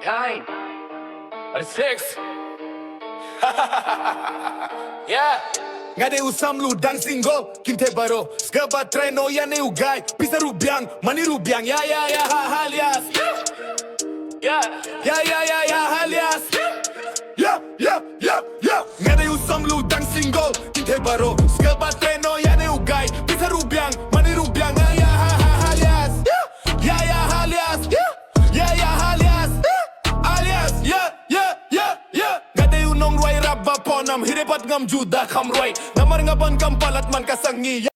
9 or 6. Yeah. Ngade usamlu dang single kinte baro skaba treno ya ne ugai pisa rubiang mani rubiang ya halias Yeah. ya halias ya ngade usamlu dang single kinte baro skaba treno ya ne ugai pisa rubiang mani rubiang ya halias ya halias ya halias alias ya ngade unong Rwai rap ba ponam hirepat ngam juda kham Rwai namar ngaban kam palat man kasangi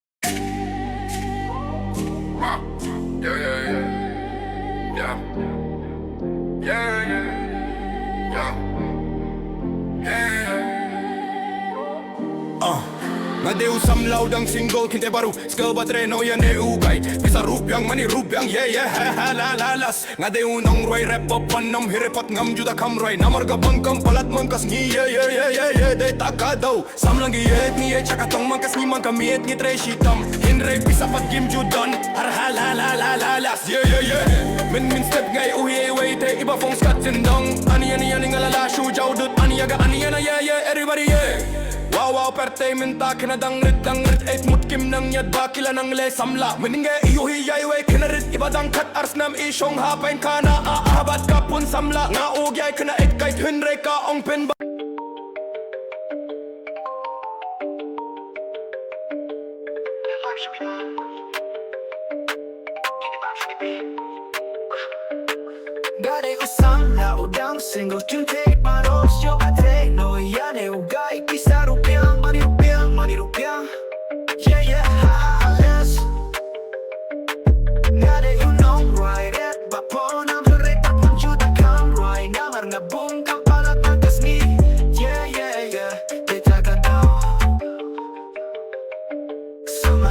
Ngade usam laudang single kinte baru skill batreno ya ne ugai bisa rupiang mani rupiang halalas ngade unong Rwai rap panam hirepat ngam juda kham Rwai namar gabang kam palat mangkas ngi de takadaw samlang giet ni chakatong mangkas ni mangkamiet ni treshitam hinre bisa pat gim judan halalas min step ngai uhi wait iba fong skat jindong ani ngalala shu jaudut ani everybody Wow perte minta kina dangrit et mutkim nang yad bakila nang le samla meninge iuhi yaiwe kinarit ibadang kat ars nam ishong hapain kana aabat kapun samla nga ugyay kina et kait hinre ka ong pen ba Gade usang na udang single tune take maros yo ate no yane ugai bisa rupiang mani rupiang yeah hales Gade unong Rwai red baponam repat manjuda kam Rwai namar ngabung kapalat mangkas ni yeah kita gadao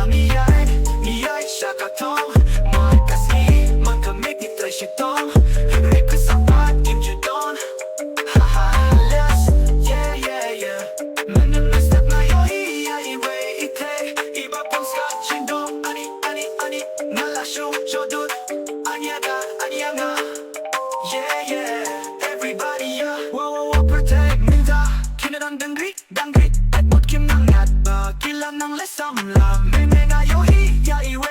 miyay shakatong mangkas ni mangkamit ni treshitong Everybody wow protect minta kinadan dangri et mutkim nang yat ba kilan nang lesam la